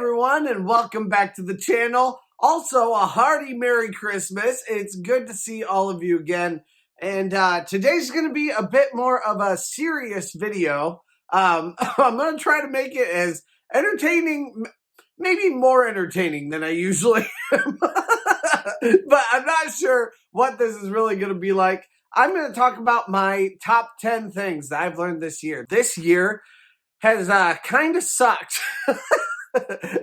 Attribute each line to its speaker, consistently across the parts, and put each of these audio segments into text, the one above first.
Speaker 1: everyone, and welcome back to the channel. Also, a hearty Merry Christmas. It's good to see all of you again. And today's going to be a bit more of a serious video. I'm going to try to make it as entertaining, maybe more entertaining than I usually am. But I'm not sure what this is really going to be like. I'm going to talk about my top 10 things that I've learned this year. This year has kind of sucked.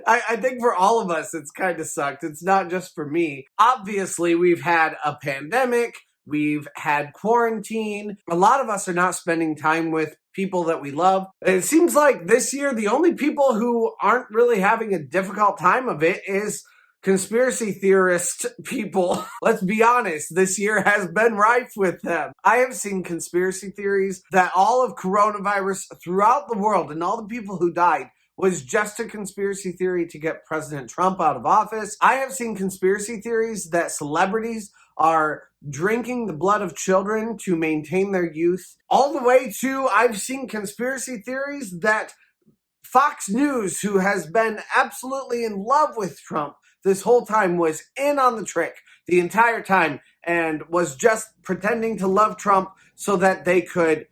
Speaker 1: I think for all of us, it's kind of sucked. It's not just for me. Obviously, we've had a pandemic. We've had quarantine. A lot of us are not spending time with people that we love. It seems like this year, the only people who aren't really having a difficult time of it is conspiracy theorist people. Let's be honest, this year has been rife with them. I have seen conspiracy theories that all of coronavirus throughout the world and all the people who died was just a conspiracy theory to get President Trump out of office. I have seen conspiracy theories that celebrities are drinking the blood of children to maintain their youth. All the way to, I've seen conspiracy theories that Fox News, who has been absolutely in love with Trump this whole time, was in on the trick the entire time and was just pretending to love Trump so that they could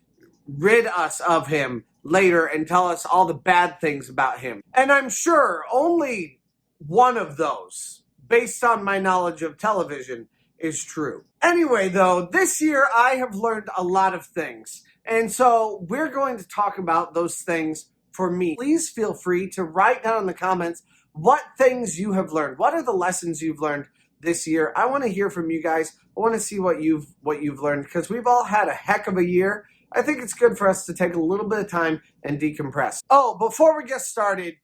Speaker 1: rid us of him later and tell us all the bad things about him. And I'm sure only one of those, based on my knowledge of television, is true. Anyway, though, this year I have learned a lot of things. And so we're going to talk about those things for me. Please feel free to write down in the comments what things you have learned. What are the lessons you've learned this year? I want to hear from you guys. I want to see what you've learned, because we've all had a heck of a year. I think it's good for us to take a little bit of time and decompress. Oh, before we get started,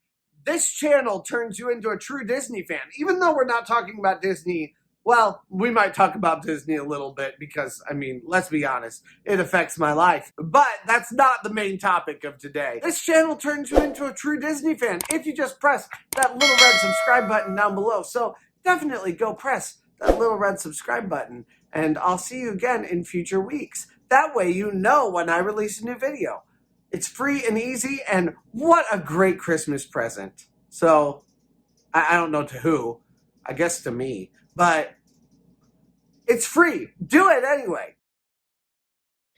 Speaker 1: this channel turns you into a true Disney fan. Even though we're not talking about Disney, well, we might talk about Disney a little bit because, I mean, let's be honest, it affects my life. But that's not the main topic of today. This channel turns you into a true Disney fan if you just press that little red subscribe button down below. So definitely go press that little red subscribe button, and I'll see you again in future weeks. That way you know when I release a new video. It's free and easy, and what a great Christmas present. So, I don't know to who, I guess to me, but it's free. Do it anyway.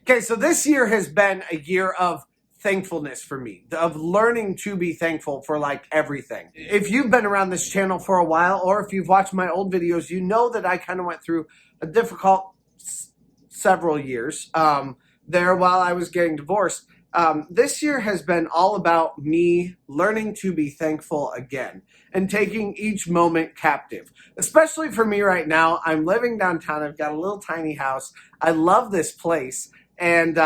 Speaker 1: Okay, so this year has been a year of thankfulness for me, of learning to be thankful for like everything. If you've been around this channel for a while, or if you've watched my old videos, you know that I kind of went through a difficult several years there while I was getting divorced. This year has been all about me learning to be thankful again and taking each moment captive. Especially for me right now, I'm living downtown. I've got a little tiny house. I love this place. And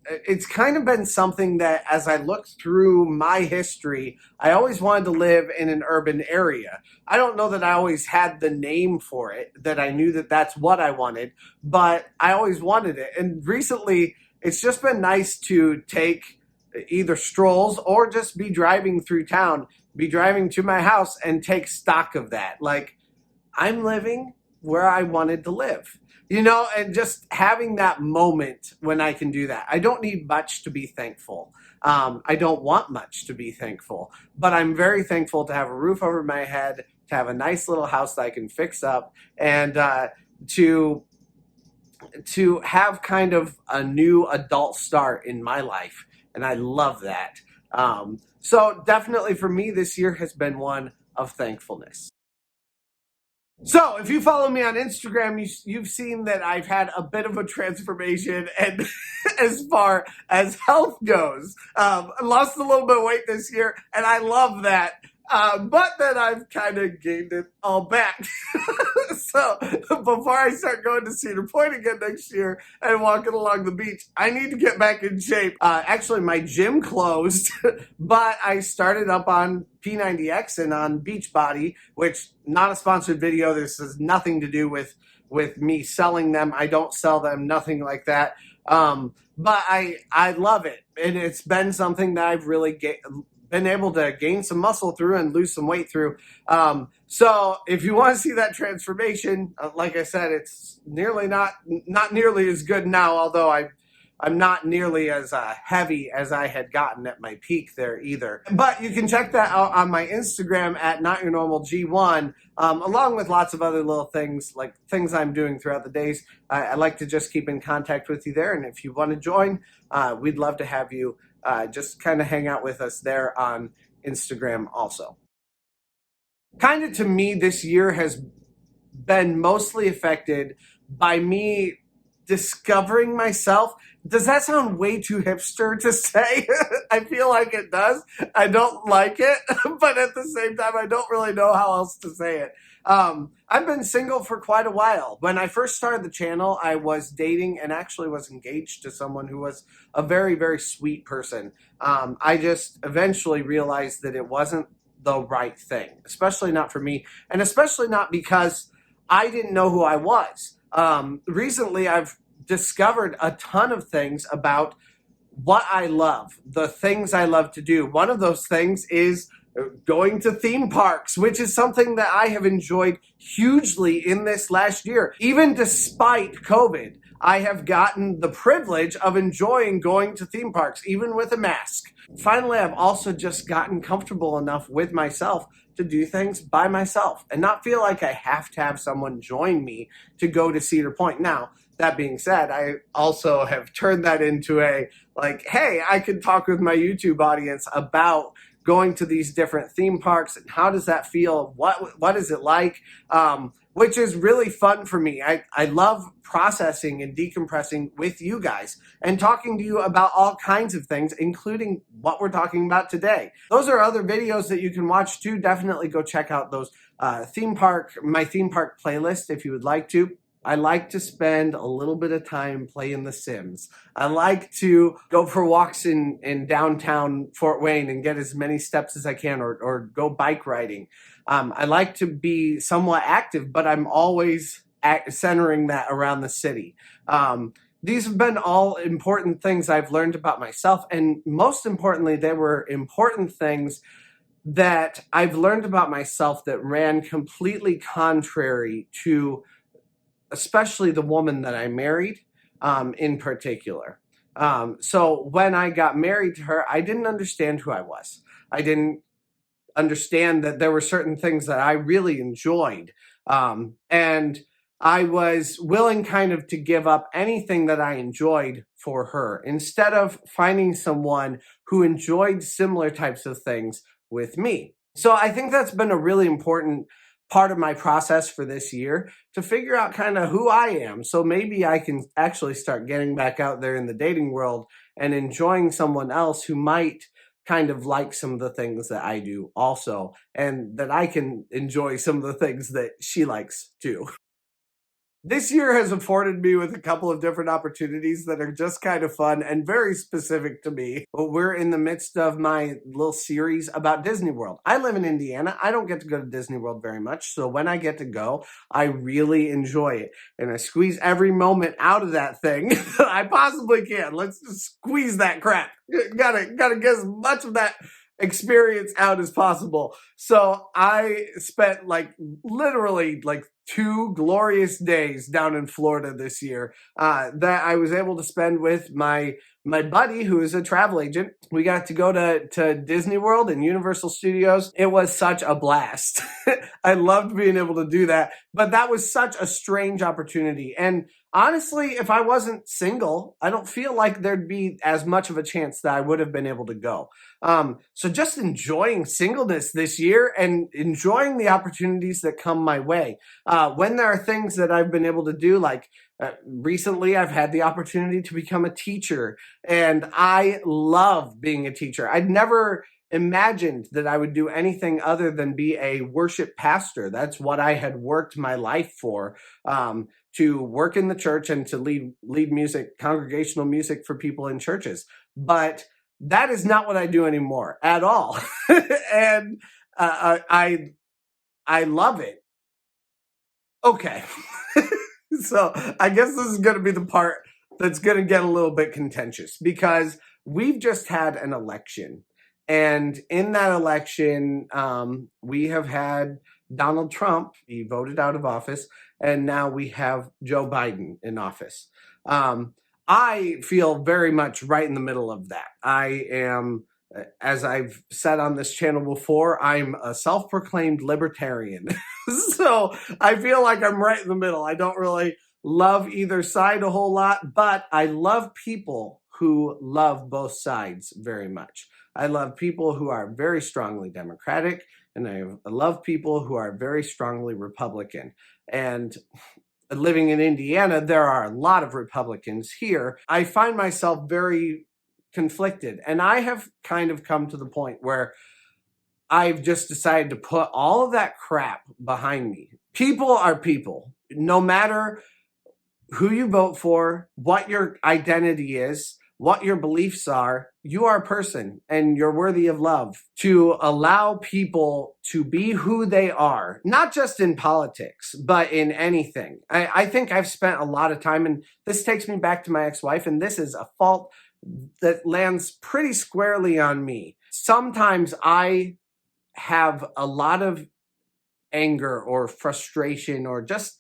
Speaker 1: it's kind of been something that as I looked through my history, I always wanted to live in an urban area. I don't know that I always had the name for it, that I knew that that's what I wanted, but I always wanted it. And recently, it's just been nice to take either strolls or just be driving through town, be driving to my house and take stock of that. Like, I'm living where I wanted to live. You know, and just having that moment when I can do that. I don't need much to be thankful. I don't want much to be thankful, but I'm very thankful to have a roof over my head, to have a nice little house that I can fix up, and to have kind of a new adult start in my life. And I love that. So definitely for me, this year has been one of thankfulness. So, if you follow me on Instagram, you've seen that I've had a bit of a transformation, and as far as health goes, I lost a little bit of weight this year, and I love that. But then I've kind of gained it all back. So before I start going to Cedar Point again next year and walking along the beach, I need to get back in shape. Actually, my gym closed, but I started up on P90X and on Beachbody, which not a sponsored video. This has nothing to do with me selling them. I don't sell them, nothing like that. But I love it. And it's been something that I've really been able to gain some muscle through and lose some weight through. So if you want to see that transformation, like I said, it's nearly not nearly as good now, although I I'm not nearly as heavy as I had gotten at my peak there either. But you can check that out on my Instagram at notyournormalg1, along with lots of other little things, like things I'm doing throughout the days. I like to just keep in contact with you there, and if you want to join, we'd love to have you just kind of hang out with us there on Instagram also. Kind of to me, this year has been mostly affected by me discovering myself. Does that sound way too hipster to say? I feel like it does. I don't like it, but at the same time, I don't really know how else to say it. I've been single for quite a while. When I first started the channel, I was dating and actually was engaged to someone who was a very, very sweet person. I just eventually realized that it wasn't the right thing, especially not for me, and especially not because I didn't know who I was. Recently, I've discovered a ton of things about what I love, the things I love to do. One of those things is going to theme parks, which is something that I have enjoyed hugely in this last year. Even despite COVID, I have gotten the privilege of enjoying going to theme parks, even with a mask. Finally, I've also just gotten comfortable enough with myself to do things by myself and not feel like I have to have someone join me to go to Cedar Point. Now, that being said, I also have turned that into a, like, hey, I could talk with my YouTube audience about going to these different theme parks and how does that feel? What is it like? Which is really fun for me. I love processing and decompressing with you guys and talking to you about all kinds of things, including what we're talking about today. Those are other videos that you can watch too. Definitely go check out those my theme park playlist if you would like to. I like to spend a little bit of time playing The Sims. I like to go for walks in downtown Fort Wayne and get as many steps as I can, or go bike riding. I like to be somewhat active, but I'm always centering that around the city. These have been all important things I've learned about myself, and most importantly, they were important things that I've learned about myself that ran completely contrary to especially the woman that I married, in particular. So when I got married to her, I didn't understand who I was. I didn't understand that there were certain things that I really enjoyed. And I was willing kind of to give up anything that I enjoyed for her instead of finding someone who enjoyed similar types of things with me. So I think that's been a really important part of my process for this year, to figure out kind of who I am. So maybe I can actually start getting back out there in the dating world and enjoying someone else who might kind of like some of the things that I do also, and that I can enjoy some of the things that she likes too. This year has afforded me with a couple of different opportunities that are just kind of fun and very specific to me. We're in the midst of my little series about Disney World. I live in Indiana. I don't get to go to Disney World very much, so when I get to go, I really enjoy it. And I squeeze every moment out of that thing that I possibly can. Let's just squeeze that crap. Gotta get as much of that experience out as possible. So I spent literally 2 glorious days down in Florida this year that I was able to spend with my buddy who is a travel agent. We got to go to Disney World and Universal Studios. It was such a blast. I loved being able to do that, but that was such a strange opportunity. And honestly, if I wasn't single, I don't feel like there'd be as much of a chance that I would have been able to go. So just enjoying singleness this year and enjoying the opportunities that come my way. When there are things that I've been able to do, like recently I've had the opportunity to become a teacher, and I love being a teacher. I'd never imagined that I would do anything other than be a worship pastor. That's what I had worked my life for, to work in the church and to lead music, congregational music for people in churches. But that is not what I do anymore at all. And I love it. Okay. So I guess this is going to be the part that's going to get a little bit contentious, because we've just had an election. And in that election, we have had Donald Trump. He voted out of office. And now we have Joe Biden in office. I feel very much right in the middle of that. I am, as I've said on this channel before, I'm a self-proclaimed libertarian. So I feel like I'm right in the middle. I don't really love either side a whole lot, but I love people who love both sides very much. I love people who are very strongly Democratic, and I love people who are very strongly Republican. And living in Indiana, there are a lot of Republicans here. I find myself very conflicted. And I have kind of come to the point where I've just decided to put all of that crap behind me. People are people. No matter who you vote for, what your identity is, what your beliefs are, you are a person and you're worthy of love. To allow people to be who they are, not just in politics, but in anything. I think I've spent a lot of time, and this takes me back to my ex-wife, and this is a fault that lands pretty squarely on me. Sometimes I have a lot of anger or frustration or just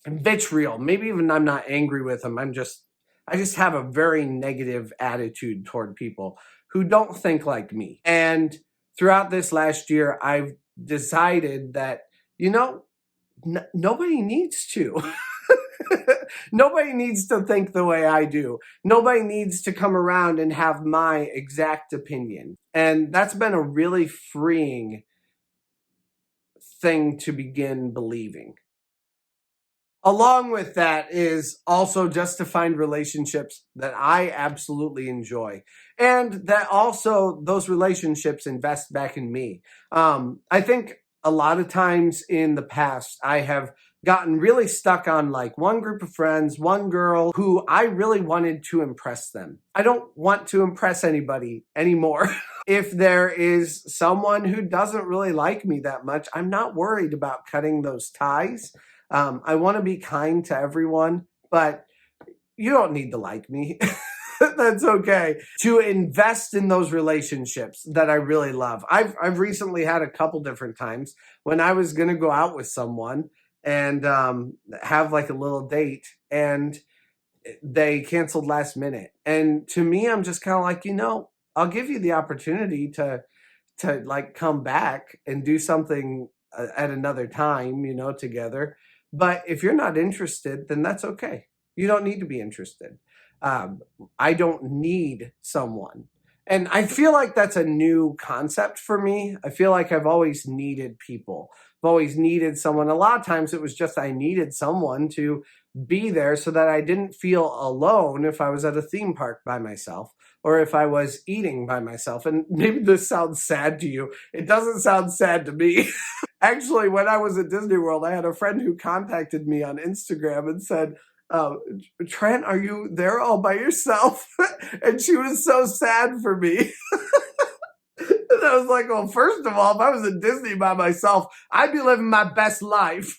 Speaker 1: vitriol. Maybe even I'm not angry with them. I just have a very negative attitude toward people who don't think like me. And throughout this last year, I've decided that, nobody needs to. Nobody needs to think the way I do. Nobody needs to come around and have my exact opinion. And that's been a really freeing thing to begin believing. Along with that is also just to find relationships that I absolutely enjoy, and that also those relationships invest back in me. I think a lot of times in the past, I have gotten really stuck on like one group of friends, one girl who I really wanted to impress them. I don't want to impress anybody anymore. If there is someone who doesn't really like me that much, I'm not worried about cutting those ties. I want to be kind to everyone, but you don't need to like me. That's okay. To invest in those relationships that I really love. I've recently had a couple different times when I was going to go out with someone and have like a little date, and they canceled last minute. And to me, I'm just kind of like, I'll give you the opportunity to like come back and do something at another time, together. But if you're not interested, then that's okay. You don't need to be interested. I don't need someone. And I feel like that's a new concept for me. I feel like I've always needed people. I've always needed someone. A lot of times it was just I needed someone to be there so that I didn't feel alone if I was at a theme park by myself or if I was eating by myself. And maybe this sounds sad to you. It doesn't sound sad to me. Actually, when I was at Disney World, I had a friend who contacted me on Instagram and said, Trent, are you there all by yourself? And she was so sad for me. And I was like, well, first of all, if I was at Disney by myself, I'd be living my best life.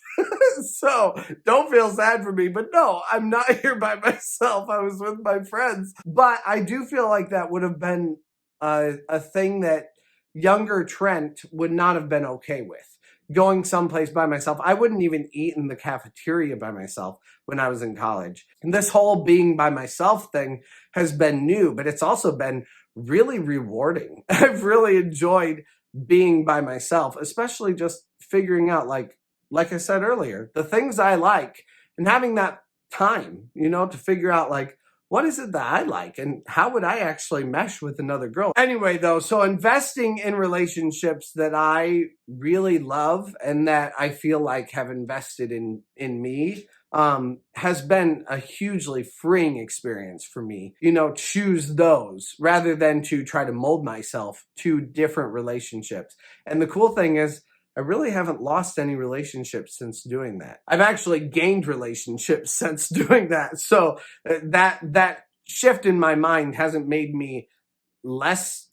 Speaker 1: So don't feel sad for me. But no, I'm not here by myself. I was with my friends. But I do feel like that would have been a thing that younger Trent would not have been okay with. Going someplace by myself. I wouldn't even eat in the cafeteria by myself when I was in college. And this whole being by myself thing has been new, but it's also been really rewarding. I've really enjoyed being by myself, especially just figuring out, like I said earlier, the things I like and having that time, to figure out like, what is it that I like and how would I actually mesh with another girl? Anyway, though, so investing in relationships that I really love and that I feel like have invested in me has been a hugely freeing experience for me. Choose those rather than to try to mold myself to different relationships. And the cool thing is, I really haven't lost any relationships since doing that. I've actually gained relationships since doing that. So that shift in my mind hasn't made me less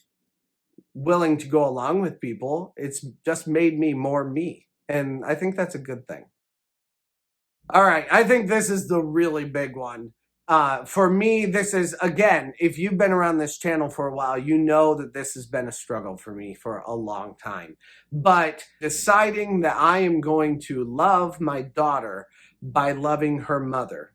Speaker 1: willing to go along with people. It's just made me more me. And I think that's a good thing. All right, I think this is the really big one. For me, this is, again, if you've been around this channel for a while, you know that this has been a struggle for me for a long time. But deciding that I am going to love my daughter by loving her mother.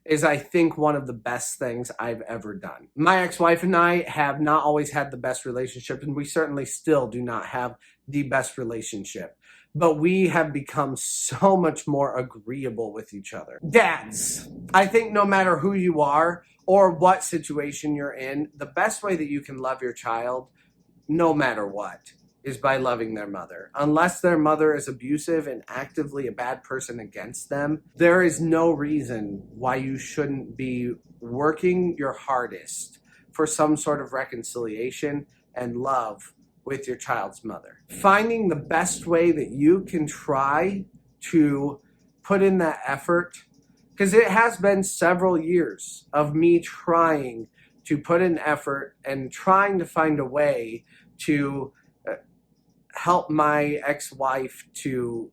Speaker 1: is, I think, one of the best things I've ever done. My ex-wife and I have not always had the best relationship, and we certainly still do not have the best relationship. But we have become so much more agreeable with each other. Dads, I think no matter who you are or what situation you're in, the best way that you can love your child, no matter what, is by loving their mother. Unless their mother is abusive and actively a bad person against them, there is no reason why you shouldn't be working your hardest for some sort of reconciliation and love with your child's mother. Finding the best way that you can try to put in that effort, because it has been several years of me trying to put in effort and trying to find a way to help my ex-wife to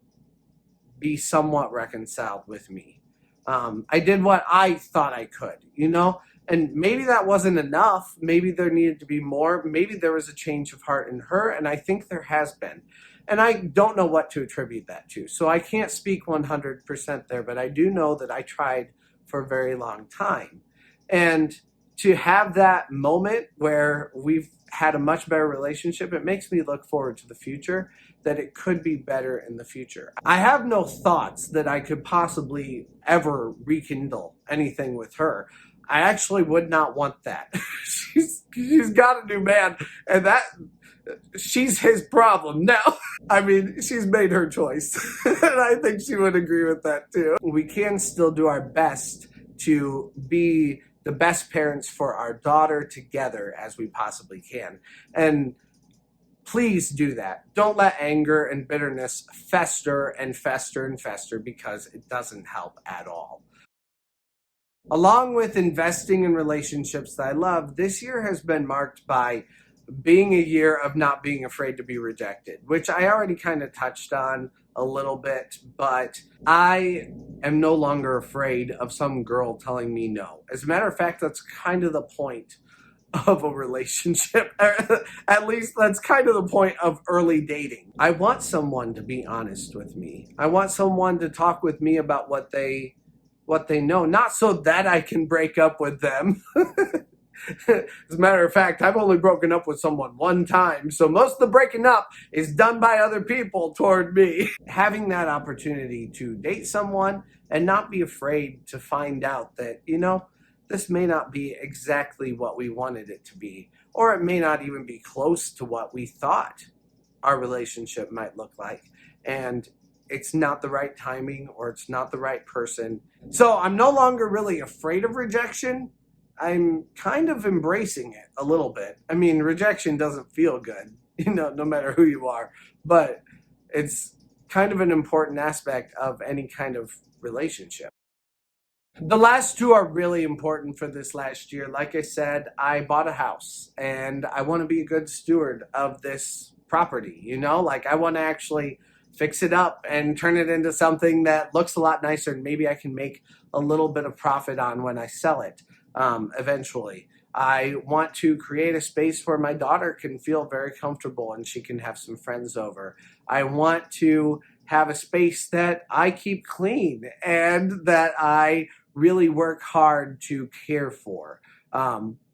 Speaker 1: be somewhat reconciled with me. I did what I thought I could, and maybe that wasn't enough. Maybe there needed to be more. Maybe there was a change of heart in her, and I think there has been. And I don't know what to attribute that to. So I can't speak 100% there, but I do know that I tried for a very long time. And to have that moment where we've had a much better relationship, it makes me look forward to the future, that it could be better in the future. I have no thoughts that I could possibly ever rekindle anything with her. I actually would not want that. She's got a new man, and she's his problem now. I mean, she's made her choice, and I think she would agree with that too. We can still do our best to be the best parents for our daughter together as we possibly can. And please do that. Don't let anger and bitterness fester and fester and fester, because it doesn't help at all. Along with investing in relationships that I love, this year has been marked by being a year of not being afraid to be rejected, which I already kind of touched on a little bit, but I am no longer afraid of some girl telling me no. As a matter of fact, that's kind of the point of a relationship. At least that's kind of the point of early dating. I want someone to be honest with me. I want someone to talk with me about what they know, not so that I can break up with them. As a matter of fact, I've only broken up with someone one time, so most of the breaking up is done by other people toward me. Having that opportunity to date someone and not be afraid to find out that, this may not be exactly what we wanted it to be, or it may not even be close to what we thought our relationship might look like. And it's not the right timing, or it's not the right person. So I'm no longer really afraid of rejection. I'm kind of embracing it a little bit. I mean, rejection doesn't feel good, no matter who you are, but it's kind of an important aspect of any kind of relationship. The last two are really important for this last year. Like I said, I bought a house, and I want to be a good steward of this property, I want to actually fix it up and turn it into something that looks a lot nicer, and maybe I can make a little bit of profit on when I sell it. Eventually, I want to create a space where my daughter can feel very comfortable and she can have some friends over. I want to have a space that I keep clean and that I really work hard to care for.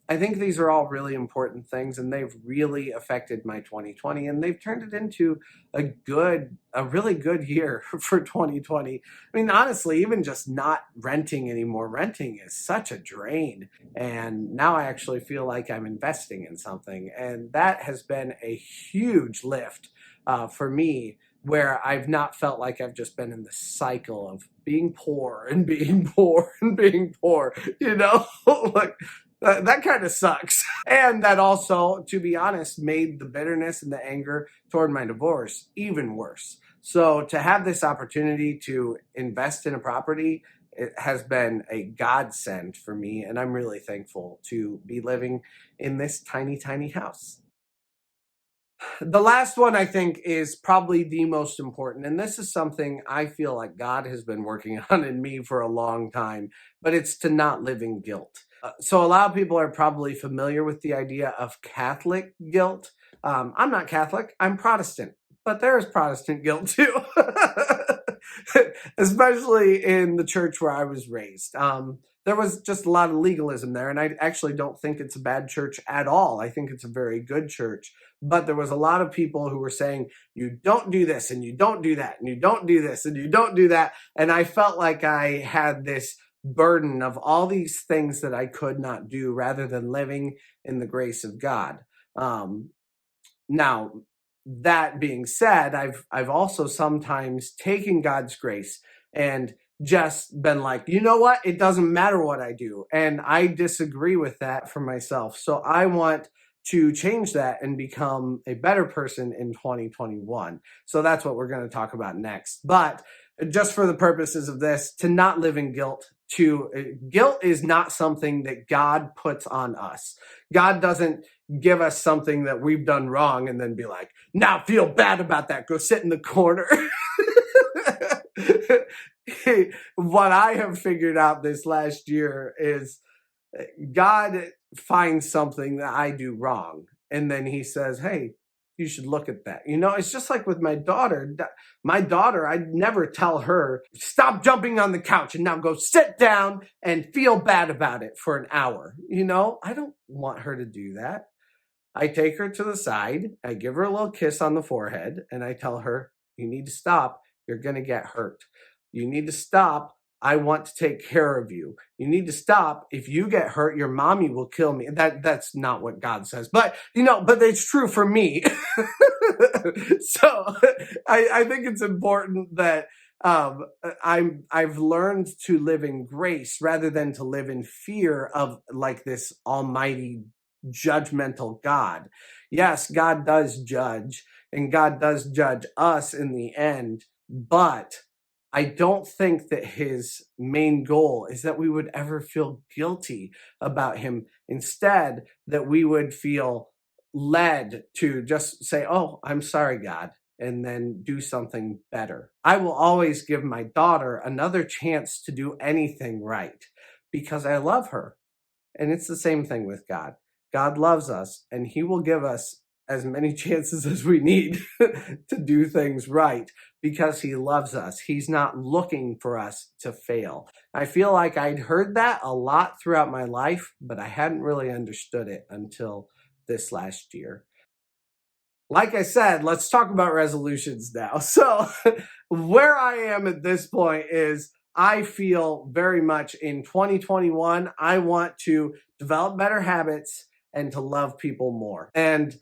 Speaker 1: I think these are all really important things, and they've really affected my 2020, and they've turned it into a really good year for 2020. I mean, honestly, even just not renting anymore. Renting is such a drain. And now I actually feel like I'm investing in something. And that has been a huge lift for me, where I've not felt like I've just been in the cycle of being poor and being poor and being poor, like, that kind of sucks. And that also, to be honest, made the bitterness and the anger toward my divorce even worse. So to have this opportunity to invest in a property, it has been a godsend for me. And I'm really thankful to be living in this tiny, tiny house. The last one, I think, is probably the most important. And this is something I feel like God has been working on in me for a long time, but it's to not live in guilt. So a lot of people are probably familiar with the idea of Catholic guilt. I'm not Catholic, I'm Protestant, but there's Protestant guilt too, especially in the church where I was raised. there was just a lot of legalism there. And I actually don't think it's a bad church at all. I think it's a very good church. But there was a lot of people who were saying, you don't do this and you don't do that and you don't do this and you don't do that. And I felt like I had this burden of all these things that I could not do rather than living in the grace of God. Now, that being said, I've also sometimes taken God's grace and just been like, you know what? It doesn't matter what I do. And I disagree with that for myself. So I want to change that and become a better person in 2021. So that's what we're going to talk about next. But just for the purposes of this, to not live in guilt, guilt is not something that God puts on us. God doesn't give us something that we've done wrong and then be like, now feel bad about that. Go sit in the corner. What I have figured out this last year is God finds something that I do wrong. And then he says, hey, you should look at that. You know, it's just like with my daughter. My daughter, I'd never tell her, stop jumping on the couch and now go sit down and feel bad about it for an hour. You know, I don't want her to do that. I take her to the side, I give her a little kiss on the forehead, and I tell her, you need to stop. You're going to get hurt. You need to stop. I want to take care of you. You need to stop. If you get hurt, your mommy will kill me. That's not what God says, but but it's true for me. So I think it's important that I've learned to live in grace rather than to live in fear of like this almighty judgmental God. Yes, God does judge, and God does judge us in the end, but I don't think that his main goal is that we would ever feel guilty about him. Instead, that we would feel led to just say, oh, I'm sorry, God, and then do something better. I will always give my daughter another chance to do anything right because I love her. And it's the same thing with God. God loves us, and he will give us as many chances as we need to do things right because he loves us. He's not looking for us to fail. I feel like I'd heard that a lot throughout my life, but I hadn't really understood it until this last year. Like I said, let's talk about resolutions now. So where I am at this point is I feel very much in 2021, I want to develop better habits and to love people more. And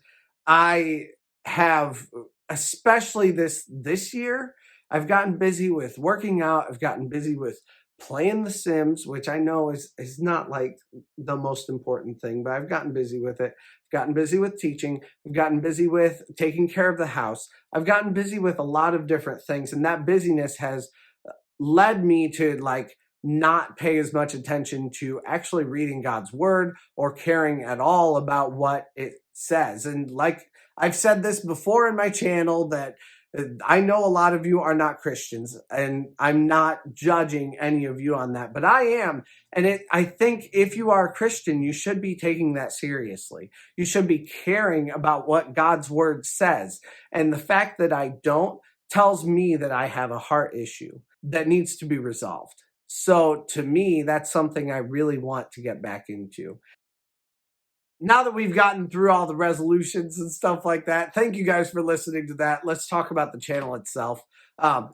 Speaker 1: I have, especially this year, I've gotten busy with working out. I've gotten busy with playing The Sims, which I know is not like the most important thing, but I've gotten busy with it. I've gotten busy with teaching. I've gotten busy with taking care of the house. I've gotten busy with a lot of different things, and that busyness has led me to like not pay as much attention to actually reading God's word or caring at all about what it says. And like I've said this before in my channel, that I know a lot of you are not Christians, and I'm not judging any of you on that, but I am. And I think if you are a Christian, you should be taking that seriously. You should be caring about what God's word says. And the fact that I don't tells me that I have a heart issue that needs to be resolved. So to me, that's something I really want to get back into. Now that we've gotten through all the resolutions and stuff like that, thank you guys for listening to that. Let's talk about the channel itself.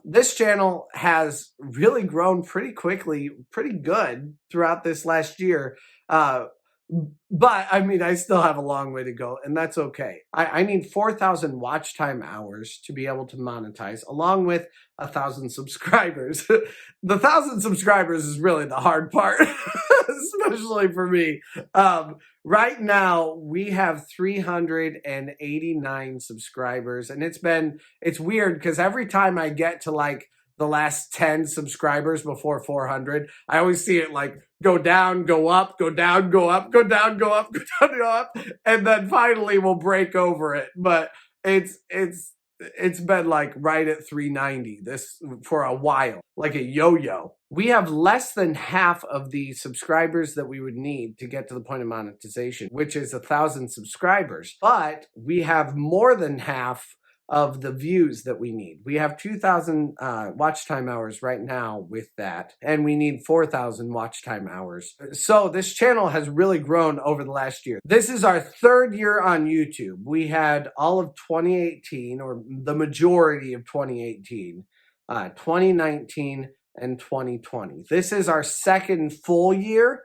Speaker 1: This channel has really grown pretty quickly, pretty good throughout this last year. But I mean, I still have a long way to go, and that's okay. I need 4,000 watch time hours to be able to monetize, along with 1,000 subscribers. The 1,000 subscribers is really the hard part, especially for me. Right now, we have 389 subscribers, and it's weird because every time I get to like the last 10 subscribers before 400, I always see it like go down, go up, go down, go up, go down, go up, go down, go up, and then finally we'll break over it. But it's been like right at 390 this for a while, like a yo-yo. We have less than half of the subscribers that we would need to get to the point of monetization, which is 1,000 subscribers. But we have more than half of the views that we need. We have 2,000 watch time hours right now with that, and we need 4,000 watch time hours. So this channel has really grown over the last year. This is our third year on YouTube. We had all of 2018, or the majority of 2018, 2019, and 2020. This is our second full year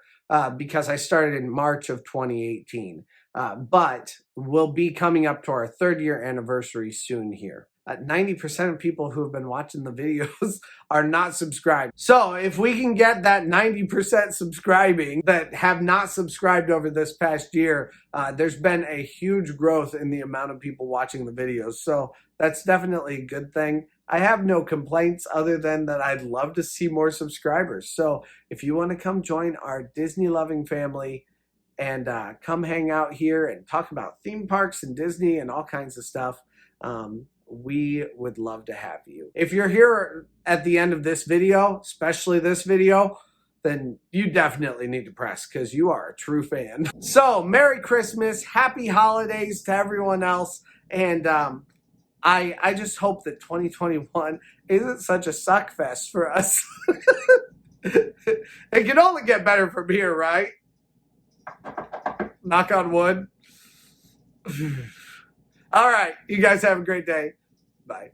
Speaker 1: because I started in March of 2018. But we'll be coming up to our third year anniversary soon here. 90% of people who have been watching the videos are not subscribed. So if we can get that 90% subscribing that have not subscribed over this past year, there's been a huge growth in the amount of people watching the videos. So that's definitely a good thing. I have no complaints other than that I'd love to see more subscribers. So if you want to come join our Disney loving family, and come hang out here and talk about theme parks and Disney and all kinds of stuff, we would love to have you. If you're here at the end of this video, especially this video, then you definitely need to press because you are a true fan. So Merry Christmas, Happy Holidays to everyone else, and I just hope that 2021 isn't such a suck fest for us. It can only get better from here, right? Knock on wood. All right. You guys have a great day. Bye.